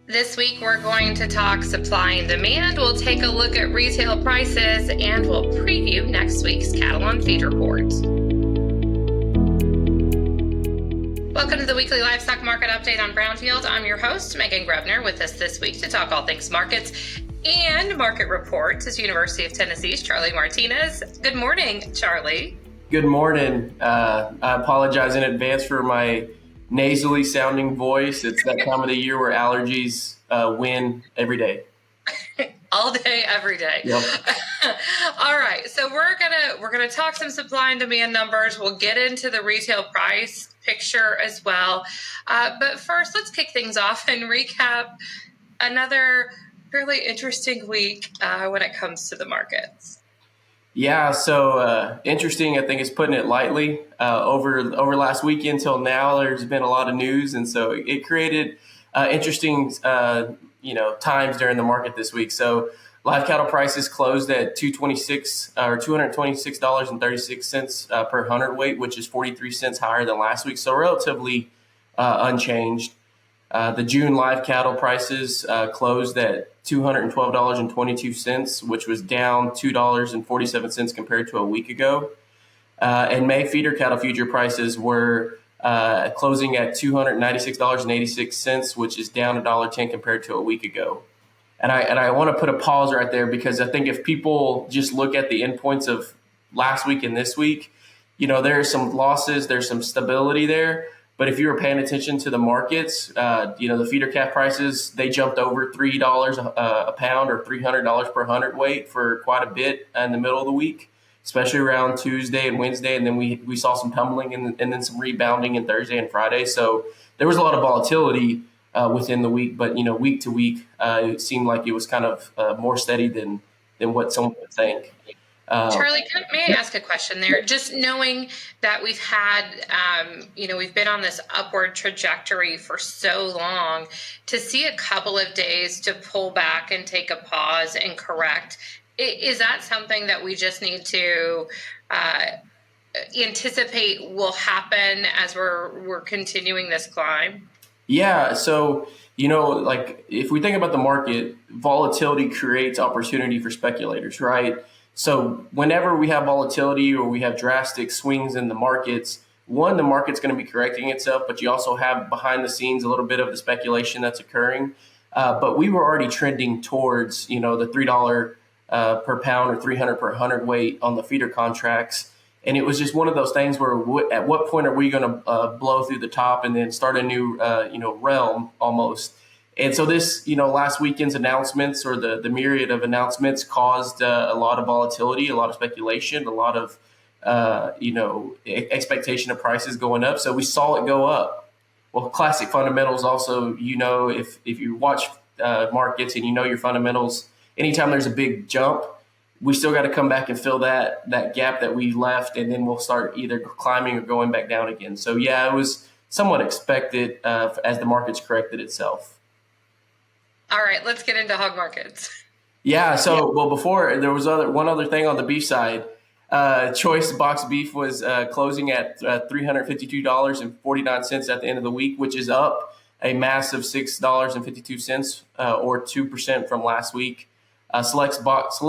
This week, we're going to talk supply and demand. We'll take a look at retail prices, and we'll preview next week's cattle on feed report. Welcome to the weekly livestock market update on Brownfield. I'm your host, Meghan Grebner. With us this week to talk all things markets and market reports is University of Tennessee's Charley Martinez. Good morning, Charley. Good morning. I apologize in advance for my nasally sounding voice. It's that time of the year where allergies win every day. All day, every day. Yep. All right. So we're gonna talk some supply and demand numbers. We'll get into the retail price picture as well. But first, let's kick things off and recap another fairly interesting week when it comes to the markets. Yeah, so interesting, I think is putting it lightly. Over last weekend till now, there's been a lot of news, and so it created interesting times during the market this week. So live cattle prices closed at $226.36 per hundredweight, which is 43 cents higher than last week, so relatively unchanged. The June live cattle prices closed at $212.22, which was down $2.47 compared to a week ago. And May feeder cattle future prices were closing at $296.86, which is down $1.10 compared to a week ago. And I want to put a pause right there because I think if people just look at the endpoints of last week and this week, there are some losses, there's some stability there. But if you were paying attention to the markets, the feeder calf prices, they jumped over $3 a pound or $300 per hundredweight for quite a bit in the middle of the week, especially around Tuesday and Wednesday. And then we saw some tumbling and then some rebounding in Thursday and Friday. So there was a lot of volatility within the week. But, week to week, it seemed like it was kind of more steady than what someone would think. Charley, may I ask a question there? Just knowing that we've had, we've been on this upward trajectory for so long, to see a couple of days to pull back and take a pause and correct, is that something that we just need to anticipate will happen as we're continuing this climb? Yeah. So, if we think about the market, volatility creates opportunity for speculators, right? So whenever we have volatility or we have drastic swings in the markets, the market's going to be correcting itself, but you also have behind the scenes a little bit of the speculation that's occurring. But we were already trending towards, the $3 per pound or 300 per hundredweight on the feeder contracts. And it was just one of those things where at what point are we going to blow through the top and then start a new, realm almost. And so this, last weekend's announcements or the myriad of announcements caused a lot of volatility, a lot of speculation, a lot of, expectation of prices going up. So we saw it go up. Well, classic fundamentals also, if you watch markets and your fundamentals, anytime there's a big jump, we still got to come back and fill that gap that we left, and then we'll start either climbing or going back down again. So, yeah, it was somewhat expected as the market's corrected itself. All right, let's get into hog markets. Yeah. So, well, before there was one other thing on the beef side. Choice box beef was closing at $352.49 at the end of the week, which is up a massive $6.52 or 2% from last week. Select box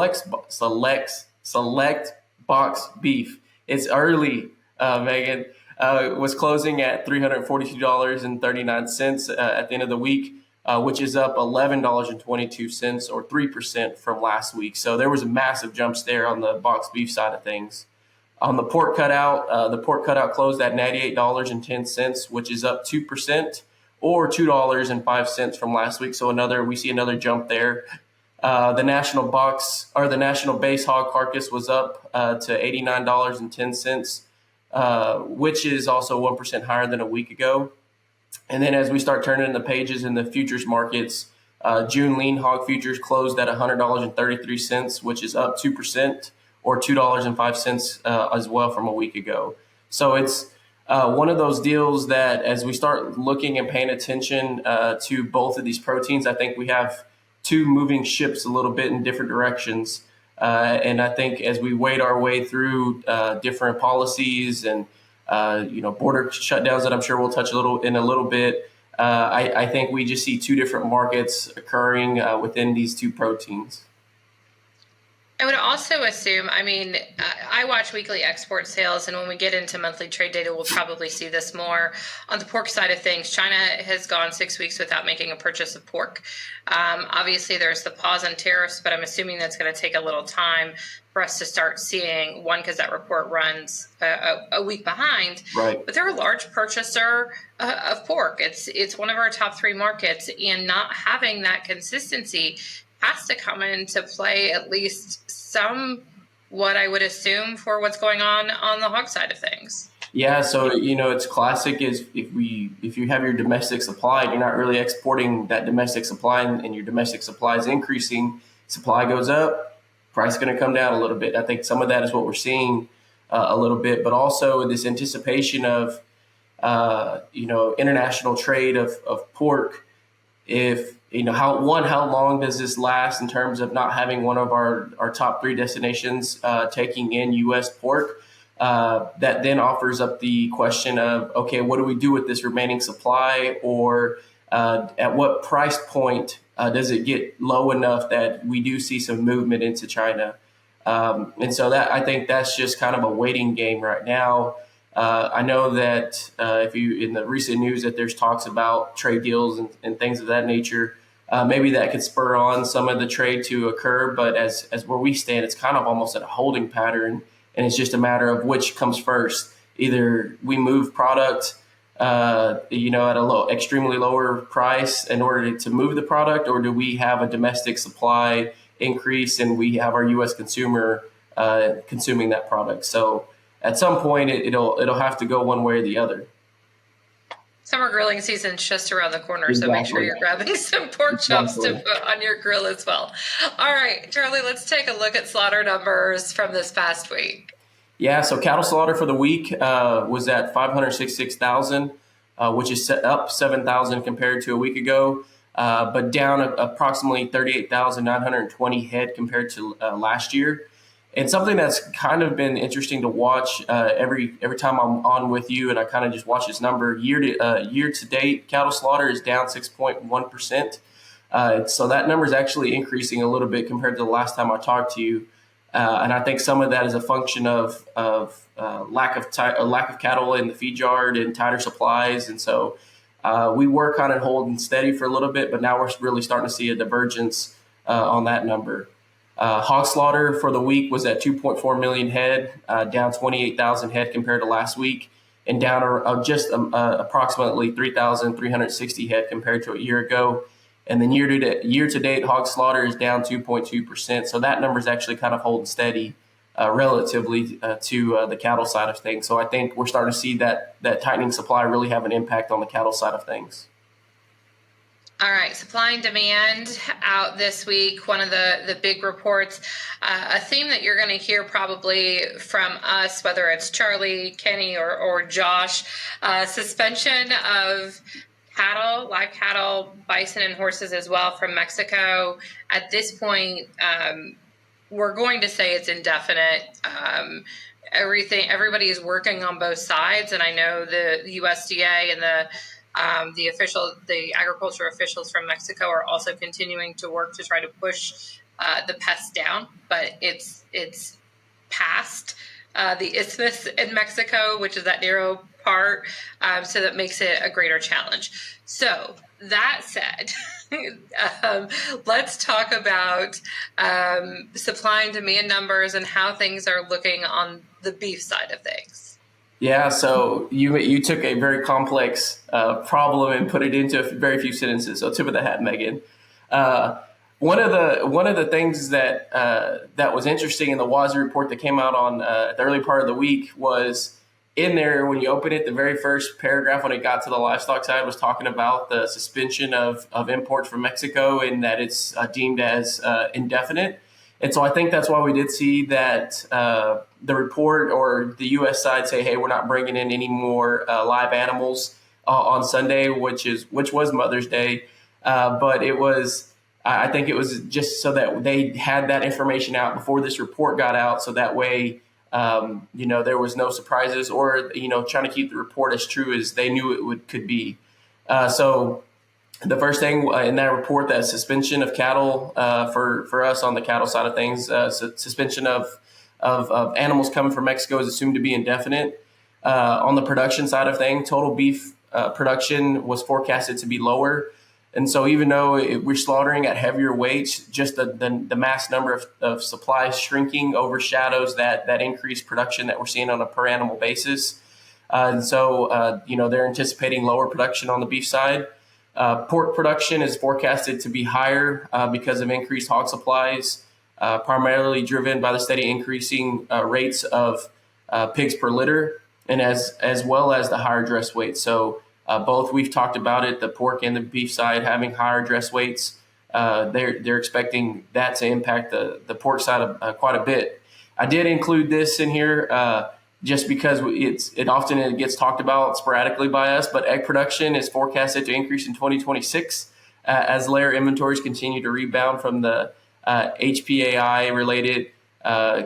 beef. It's early, Megan. Was closing at $342.39 at the end of the week. Which is up $11.22 or 3% from last week. So there was a massive jumps there on the boxed beef side of things. On the pork cutout, closed at $98.10, which is up 2% or $2.05 from last week. So we see another jump there. The national base hog carcass was up to $89.10, which is also 1% higher than a week ago. And then as we start turning the pages in the futures markets, June lean hog futures closed at $100.33, which is up 2% or $2.05 as well from a week ago. So it's one of those deals that as we start looking and paying attention to both of these proteins, I think we have two moving ships a little bit in different directions. And I think as we wade our way through different policies and border shutdowns that I'm sure we'll touch in a little bit, I think we just see two different markets occurring within these two proteins. I would also assume, I mean, I watch weekly export sales, and when we get into monthly trade data, we'll probably see this more. On the pork side of things, China has gone 6 weeks without making a purchase of pork. Obviously, there's the pause on tariffs, but I'm assuming that's going to take a little time for us to start seeing, one, because that report runs a week behind. Right. But they're a large purchaser of pork. It's one of our top 3 markets, and not having that consistency has to come into play, at least some, what I would assume, for what's going on the hog side of things. Yeah, so it's classic is if you have your domestic supply and you're not really exporting that domestic supply, and your domestic supply is increasing, supply goes up, price is going to come down a little bit. I think some of that is what we're seeing a little bit, but also this anticipation of international trade of pork. If how long does this last in terms of not having one of our top 3 destinations taking in U.S. pork? That then offers up the question of, okay, what do we do with this remaining supply, or at what price point does it get low enough that we do see some movement into China? And so that, I think that's just kind of a waiting game right now. I know that if you in the recent news that there's talks about trade deals and things of that nature, maybe that could spur on some of the trade to occur. But as where we stand, it's kind of almost at a holding pattern, and it's just a matter of which comes first. Either we move product, at a extremely lower price in order to move the product, or do we have a domestic supply increase and we have our U.S. consumer consuming that product? So at some point, it'll have to go one way or the other. Summer grilling season's just around the corner, so make sure you're grabbing some pork chops to put on your grill as well. All right, Charlie, let's take a look at slaughter numbers from this past week. Yeah, so cattle slaughter for the week was at 566,000, which is up 7,000 compared to a week ago, but down approximately 38,920 head compared to last year. And something that's kind of been interesting to watch every time I'm on with you, and I kind of just watch this number. Year to date, cattle slaughter is down 6.1%. So that number is actually increasing a little bit compared to the last time I talked to you. And I think some of that is a function of lack of cattle in the feed yard and tighter supplies. And so we were kind of holding steady for a little bit, but now we're really starting to see a divergence on that number. Hog slaughter for the week was at 2.4 million head, down 28,000 head compared to last week, and down approximately 3,360 head compared to a year ago. And then year to date, hog slaughter is down 2.2%. So that number is actually kind of holding steady relatively to the cattle side of things. So I think we're starting to see that tightening supply really have an impact on the cattle side of things. All right, supply and demand out this week. One of the big reports, a theme that you're going to hear probably from us, whether it's Charlie, Kenny, or Josh, suspension of cattle, live cattle, bison, and horses as well from Mexico. At this point, we're going to say it's indefinite. Everybody is working on both sides, and I know the USDA and the agriculture officials from Mexico are also continuing to work to try to push the pests down, but it's past the isthmus in Mexico, which is that narrow part, so that makes it a greater challenge. So that said, let's talk about supply and demand numbers and how things are looking on the beef side of things. Yeah, so you took a very complex problem and put it into very few sentences. So tip of the hat, Meghan. One of the things that was interesting in the WASI report that came out on the early part of the week was in there when you open it, the very first paragraph when it got to the livestock side was talking about the suspension of imports from Mexico and that it's deemed as indefinite. And so I think that's why we did see that the report or the U.S. side say, hey, we're not bringing in any more live animals on Sunday, which was Mother's Day. But I think it was just so that they had that information out before this report got out. So that way, there was no surprises or, trying to keep the report as true as they knew it could be. So the first thing in that report, that suspension of cattle for us on the cattle side of things, suspension of animals coming from Mexico is assumed to be indefinite. On the production side of things, total beef production was forecasted to be lower. And so even though we're slaughtering at heavier weights, just the mass number of supplies shrinking overshadows that increased production that we're seeing on a per animal basis. And so, they're anticipating lower production on the beef side. Pork production is forecasted to be higher because of increased hog supplies, primarily driven by the steady increasing rates of pigs per litter, and as well as the higher dress weight. So both, we've talked about it, the pork and the beef side having higher dress weights. They're expecting that to impact the pork side quite a bit. I did include this in here just because it often gets talked about sporadically by us, but egg production is forecasted to increase in 2026 as layer inventories continue to rebound from the HPAI related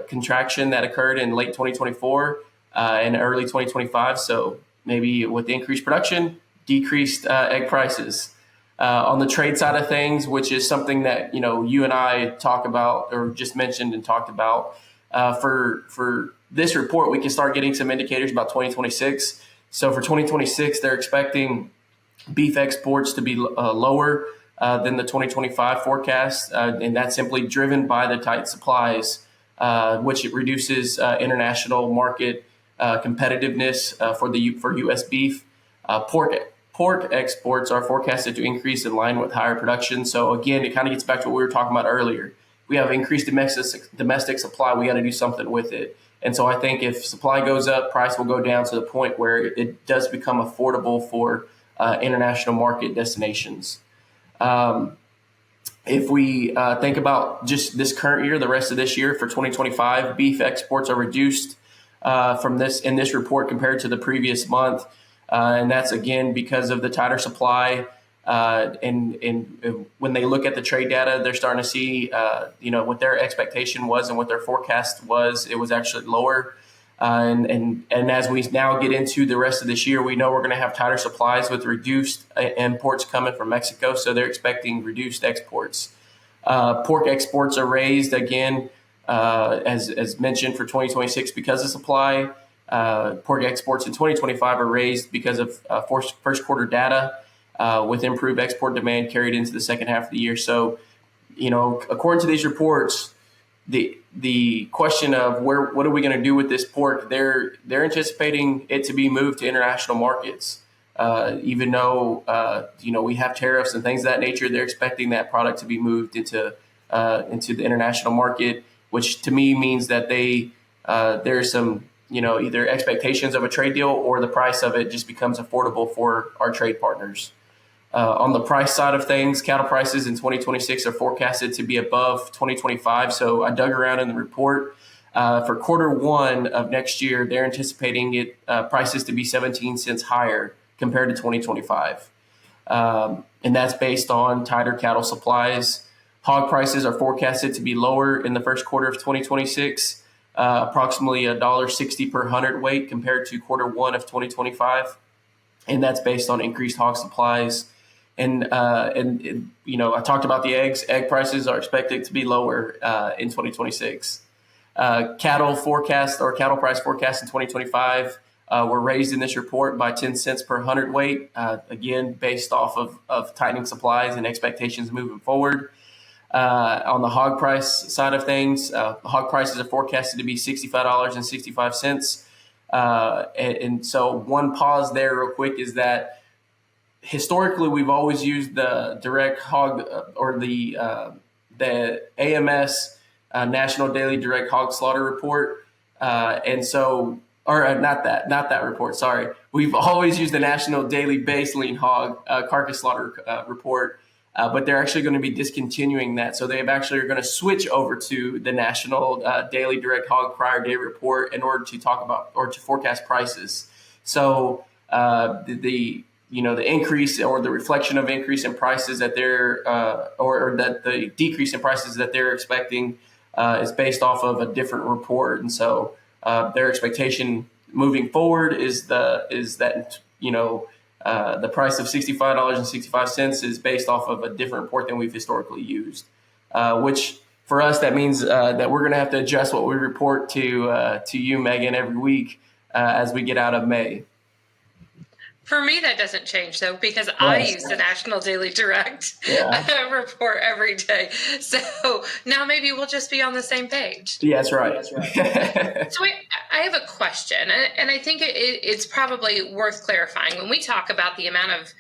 contraction that occurred in late 2024 and early 2025. So maybe with increased production, decreased egg prices. On the trade side of things, which is something that you and I talk about or just mentioned and talked about, for this report, we can start getting some indicators about 2026. So for 2026, they're expecting beef exports to be lower than the 2025 forecast, and that's simply driven by the tight supplies, which it reduces international market competitiveness for U.S. beef. Pork exports are forecasted to increase in line with higher production. So again, it kind of gets back to what we were talking about earlier. We have increased domestic supply. We got to do something with it. And so I think if supply goes up, price will go down to the point where it does become affordable for international market destinations. If we think about just this current year, the rest of this year for 2025, beef exports are reduced in this report compared to the previous month. And that's, again, because of the tighter supply. And when they look at the trade data, they're starting to see, what their expectation was and what their forecast was. It was actually lower. And as we now get into the rest of this year, we know we're going to have tighter supplies with reduced imports coming from Mexico. So they're expecting reduced exports. Pork exports are raised again, as mentioned, for 2026 because of supply. Pork exports in 2025 are raised because of first quarter data with improved export demand carried into the second half of the year. So, according to these reports, the question of what are we going to do with this pork, they're anticipating it to be moved to international markets. Even though we have tariffs and things of that nature, they're expecting that product to be moved into the international market, which to me means that there's some either expectations of a trade deal or the price of it just becomes affordable for our trade partners. On the price side of things, cattle prices in 2026 are forecasted to be above 2025. So I dug around in the report. For quarter one of next year, they're anticipating prices to be 17 cents higher compared to 2025. And that's based on tighter cattle supplies. Hog prices are forecasted to be lower in the first quarter of 2026, approximately $1.60 per hundredweight compared to quarter one of 2025. And that's based on increased hog supplies. And I talked about the eggs. Egg prices are expected to be lower in 2026. Cattle price forecast in 2025 were raised in this report by 10 cents per hundredweight, again, based off of tightening supplies and expectations moving forward. On the hog price side of things, hog prices are forecasted to be $65.65. And so one pause there real quick is that historically, we've always used the direct hog or the AMS National Daily Direct Hog Slaughter Report, not that report. Sorry, we've always used the National Daily Base Lean Hog Carcass Slaughter Report, but they're actually going to be discontinuing that. So they actually are going to switch over to the National Daily Direct Hog Prior Day Report in order to talk about or to forecast prices. So the increase or the reflection of increase in prices that or that the decrease in prices that they're expecting is based off of a different report. And so their expectation moving forward is that the price of $65.65 is based off of a different report than we've historically used, which for us, that means that we're going to have to adjust what we report to you, Meghan, every week as we get out of May. For me, that doesn't change, though, because I Right. use the National Daily Direct report every day. So now maybe we'll just be on the same page. Yeah, that's right. So I have a question, and I think it's probably worth clarifying. When we talk about the amount of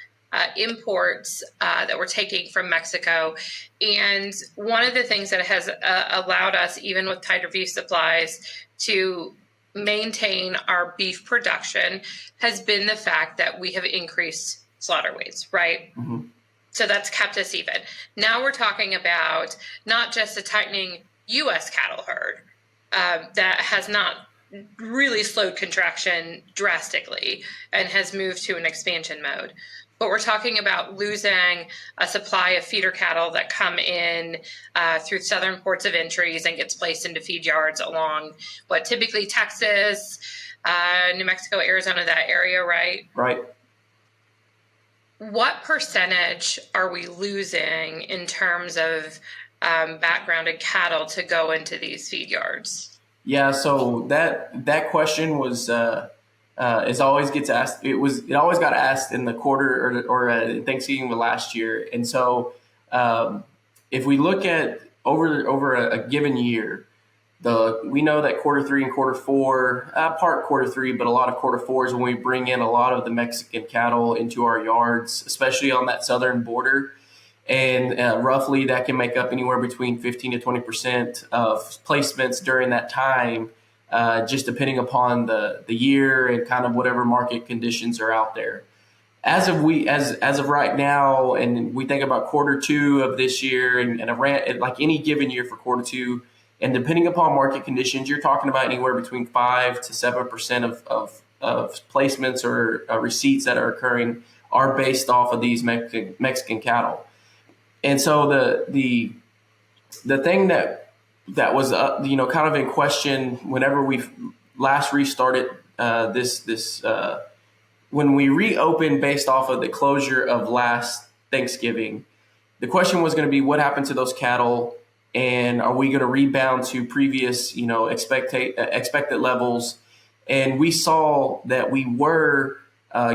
imports that we're taking from Mexico, and one of the things that has allowed us, even with tighter beef supplies, to maintain our beef production has been the fact that we have increased slaughter weights, right? Mm-hmm. So that's kept us even. Now we're talking about not just a tightening U.S. cattle herd that has not really slowed contraction drastically and has moved to an expansion mode, but we're talking about losing a supply of feeder cattle that come in through southern ports of entries and gets placed into feed yards along what typically Texas, New Mexico, Arizona, that area, right? Right. What percentage are we losing in terms of backgrounded cattle to go into these feed yards? Yeah, so that question was is always gets asked. It always got asked in the quarter or Thanksgiving of last year. And so if we look at over a given year, we know that quarter three and quarter four, part quarter three, but a lot of quarter four is when we bring in a lot of the Mexican cattle into our yards, especially on that southern border. And roughly that can make up anywhere between 15 to 20% of placements during that time, just depending upon the year and kind of whatever market conditions are out there. As of right now, and we think about quarter two of this year and like any given year for quarter two, and depending upon market conditions, you're talking about anywhere between 5 to 7% of placements or receipts that are occurring are based off of these Mexican cattle. And so the thing that was kind of in question whenever we last restarted when we reopened based off of the closure of last Thanksgiving, the question was going to be what happened to those cattle, and are we going to rebound to previous expected levels? And we saw that we were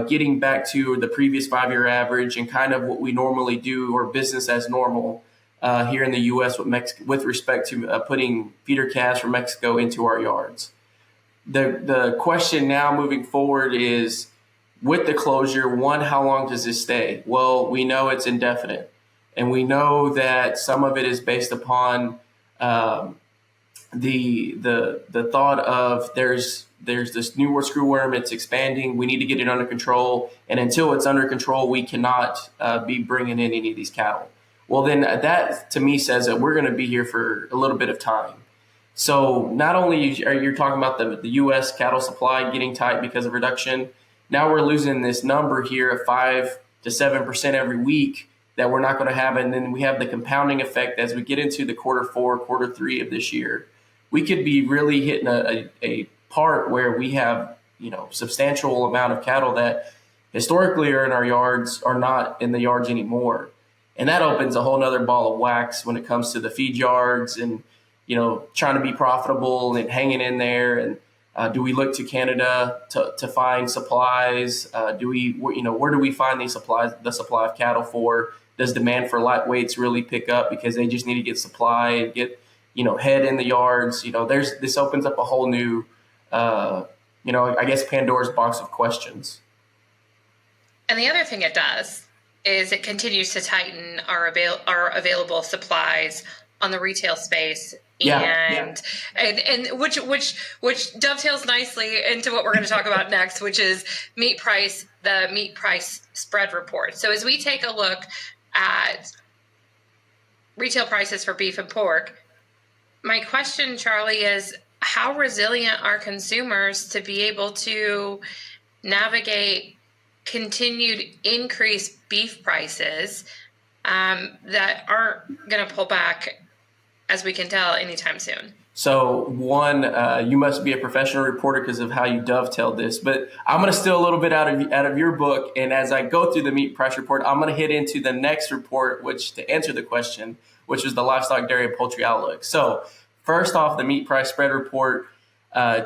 getting back to the previous 5-year average and kind of what we normally do, or business as normal here in the U.S. with respect to putting feeder calves from Mexico into our yards. The question now moving forward is, with the closure, one, how long does this stay? Well, we know it's indefinite, and we know that some of it is based upon the thought of there's this New World screwworm, it's expanding, we need to get it under control, and until it's under control, we cannot be bringing in any of these cattle. Well, then that to me says that we're going to be here for a little bit of time. So not only are you talking about the U.S. cattle supply getting tight because of reduction, now we're losing this number here of 5 to 7% every week that we're not going to have, and then we have the compounding effect as we get into the quarter four, quarter three of this year. We could be really hitting a part where we have, substantial amount of cattle that historically are in our yards are not in the yards anymore. And that opens a whole nother ball of wax when it comes to the feed yards and, trying to be profitable and hanging in there. And do we look to Canada to find supplies? Where do we find the supply of cattle for? Does demand for lightweights really pick up because they just need to get supply and get, head in the yards? This opens up a whole new, I guess Pandora's box of questions. And the other thing it does is it continues to tighten our available supplies on the retail space. And which dovetails nicely into what we're going to talk about next, which is the meat price spread report. So as we take a look at retail prices for beef and pork, my question, Charley, is how resilient are consumers to be able to navigate continued increased beef prices that aren't going to pull back as we can tell, anytime soon. So one, you must be a professional reporter because of how you dovetailed this. But I'm going to steal a little bit out of your book, and as I go through the meat price report, I'm going to hit into the next report, which to answer the question, which is the livestock, dairy, and poultry outlook. So first off, the meat price spread report,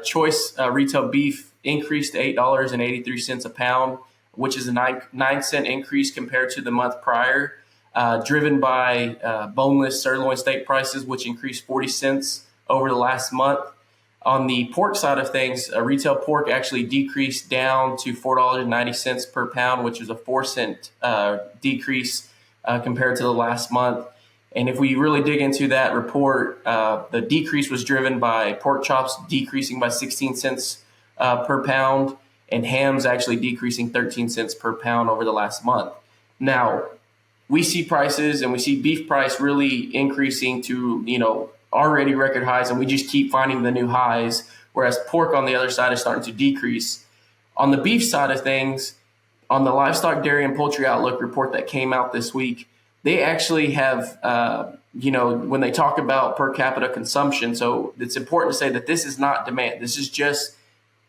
choice retail beef increased to $8.83 a pound, which is a 9 cent increase compared to the month prior, driven by boneless sirloin steak prices, which increased 40 cents over the last month. On the pork side of things, retail pork actually decreased down to $4.90 per pound, which is a 4 cent decrease compared to the last month. And if we really dig into that report, the decrease was driven by pork chops decreasing by 16 cents per pound, and hams actually decreasing 13 cents per pound over the last month. Now, we see prices and we see beef price really increasing to, already record highs, and we just keep finding the new highs, whereas pork on the other side is starting to decrease. On the beef side of things, on the livestock, dairy, and poultry outlook report that came out this week, they actually have, when they talk about per capita consumption, so it's important to say that this is not demand. This is just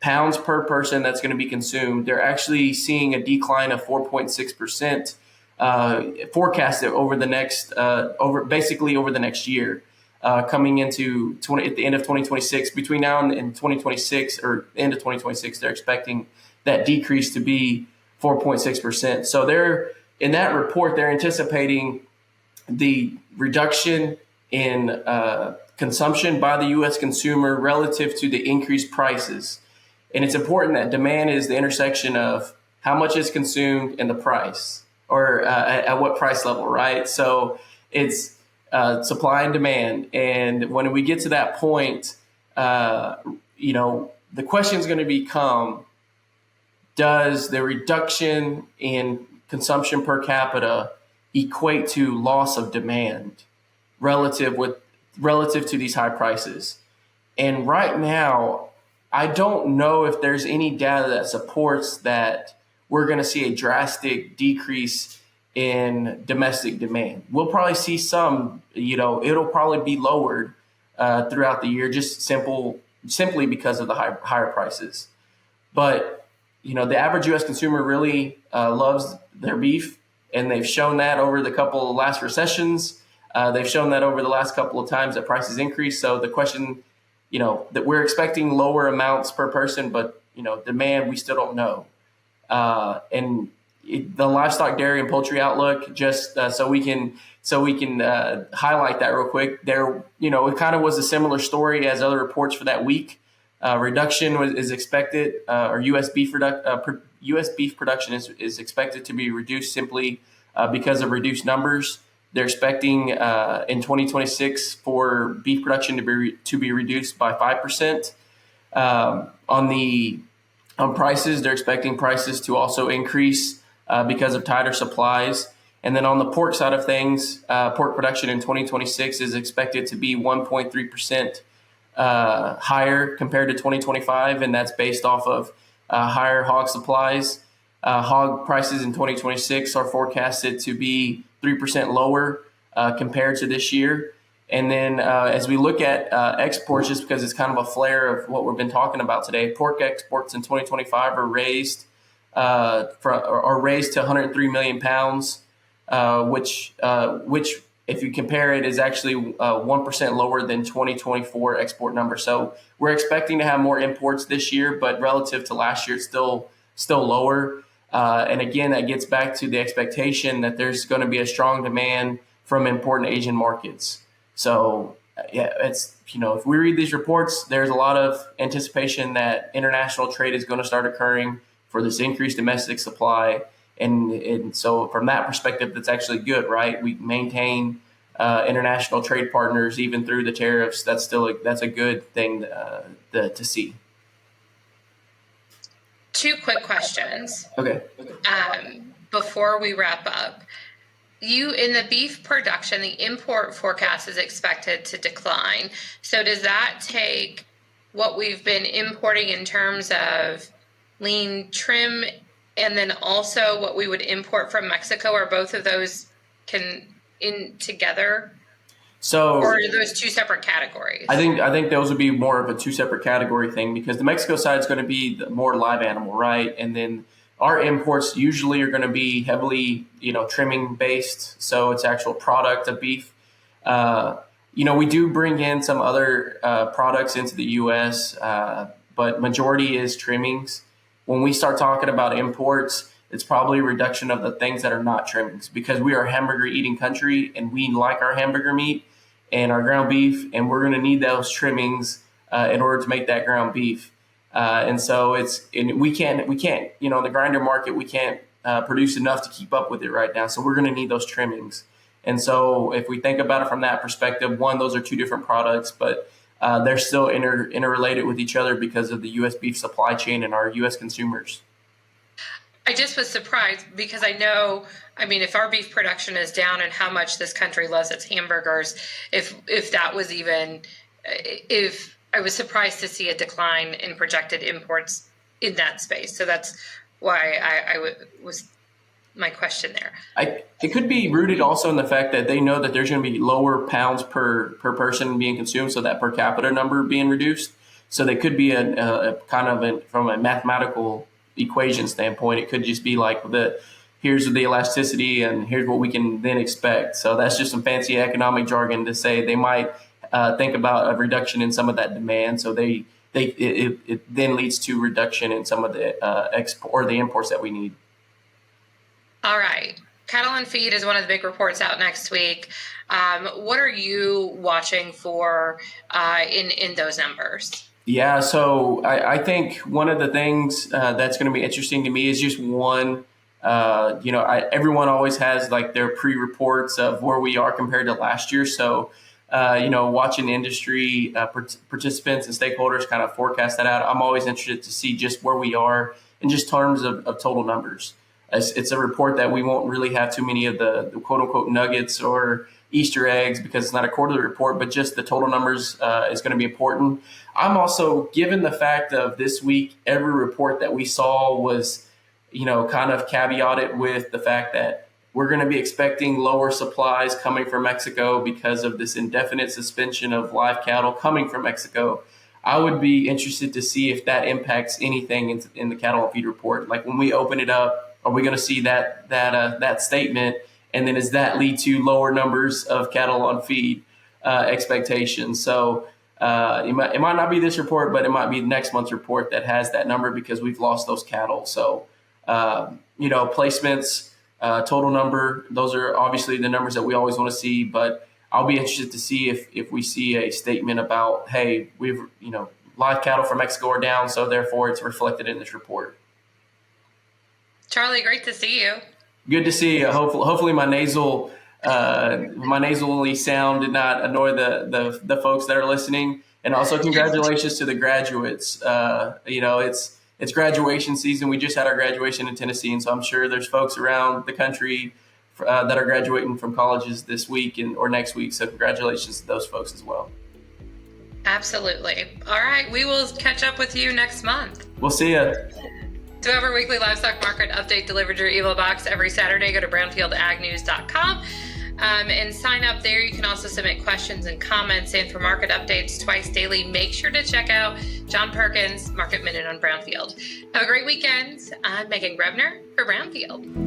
pounds per person that's going to be consumed. They're actually seeing a decline of 4.6% forecasted over the next, over the next year. Coming into at the end of 2026, between now and 2026 or end of 2026, they're expecting that decrease to be 4.6%. So they're in that report, they're anticipating the reduction in consumption by the U.S. consumer relative to the increased prices. And it's important that demand is the intersection of how much is consumed and the price, or at what price level, right? So it's supply and demand. And when we get to that point, the question is going to become, does the reduction in consumption per capita equate to loss of demand relative to these high prices? And right now, I don't know if there's any data that supports that we're going to see a drastic decrease in domestic demand. We'll probably see some, it'll probably be lowered throughout the year, just simply because of the higher prices. But, the average U.S. consumer really loves their beef, and they've shown that over the couple of last recessions. They've shown that over the last couple of times that prices increase. So the question, that we're expecting lower amounts per person, but, demand, we still don't know. The livestock, dairy, and poultry outlook, just so we can highlight that real quick. There, it kind of was a similar story as other reports for that week. Reduction is expected, or U.S. beef production is expected to be reduced simply because of reduced numbers. They're expecting in 2026 for beef production to be reduced by 5%. On prices, they're expecting prices to also increase because of tighter supplies. And then on the pork side of things, pork production in 2026 is expected to be 1.3% higher compared to 2025, and that's based off of higher hog supplies. Hog prices in 2026 are forecasted to be 3% lower compared to this year. And then as we look at exports, just because it's kind of a flare of what we've been talking about today, pork exports in 2025 are raised to 103 million pounds, which if you compare it is actually 1% lower than 2024 export numbers. So we're expecting to have more imports this year, but relative to last year, it's still lower. And again, that gets back to the expectation that there's going to be a strong demand from important Asian markets. So it's, if we read these reports, there's a lot of anticipation that international trade is going to start occurring for this increased domestic supply. And so from that perspective, that's actually good, right? We maintain international trade partners even through the tariffs. That's a good thing to see. Two quick questions. Okay. Before we wrap up, in the beef production, the import forecast is expected to decline. So does that take what we've been importing in terms of lean trim and then also what we would import from Mexico, or both of those in together? So, or are those two separate categories? I think those would be more of a two separate category thing, because the Mexico side is going to be the more live animal, right? And then our imports usually are going to be heavily, trimming based. So it's actual product of beef. We do bring in some other products into the U.S., but majority is trimmings. When we start talking about imports, it's probably a reduction of the things that are not trimmings, because we are a hamburger eating country and we like our hamburger meat and our ground beef, and we're going to need those trimmings in order to make that ground beef. And so we can't, in the grinder market, we can't produce enough to keep up with it right now. So we're going to need those trimmings. And so if we think about it from that perspective, one, those are two different products, but they're still interrelated with each other because of the U.S. beef supply chain and our U.S. consumers. I just was surprised because if our beef production is down and how much this country loves its hamburgers, if I was surprised to see a decline in projected imports in that space. So that's why I was my question there. It could be rooted also in the fact that they know that there's going to be lower pounds per person being consumed, so that per capita number being reduced. So they could be from a mathematical equation standpoint, it could just be like here's the elasticity and here's what we can then expect. So that's just some fancy economic jargon to say they might think about a reduction in some of that demand. So it then leads to reduction in some of the export or the imports that we need. All right. Cattle and feed is one of the big reports out next week. What are you watching for in those numbers? Yeah, so I think one of the things that's going to be interesting to me is just one, everyone always has like their pre-reports of where we are compared to last year. So, watching industry participants and stakeholders kind of forecast that out, I'm always interested to see just where we are in just terms of total numbers. It's a report that we won't really have too many of the quote unquote nuggets or Easter eggs because it's not a quarterly report, but just the total numbers is going to be important. I'm also, given the fact of this week, every report that we saw was, kind of caveated with the fact that we're going to be expecting lower supplies coming from Mexico because of this indefinite suspension of live cattle coming from Mexico. I would be interested to see if that impacts anything in the cattle and feed report. Like when we open it up, are we going to see that statement? And then does that lead to lower numbers of cattle on feed expectations? So it might not be this report, but it might be next month's report that has that number because we've lost those cattle. So, placements, total number, those are obviously the numbers that we always want to see. But I'll be interested to see if we see a statement about, hey, live cattle from Mexico are down, so therefore it's reflected in this report. Charlie, great to see you. Good to see you. Hopefully my nasally sound did not annoy the folks that are listening. And also congratulations to the graduates. It's graduation season. We just had our graduation in Tennessee, and so I'm sure there's folks around the country that are graduating from colleges this week or next week. So congratulations to those folks as well. Absolutely. All right. We will catch up with you next month. We'll see you. To have our weekly livestock market update delivered to your email box every Saturday, go to brownfieldagnews.com and sign up there. You can also submit questions and comments in for market updates twice daily. Make sure to check out John Perkins' Market Minute on Brownfield. Have a great weekend. I'm Meghan Grebner for Brownfield.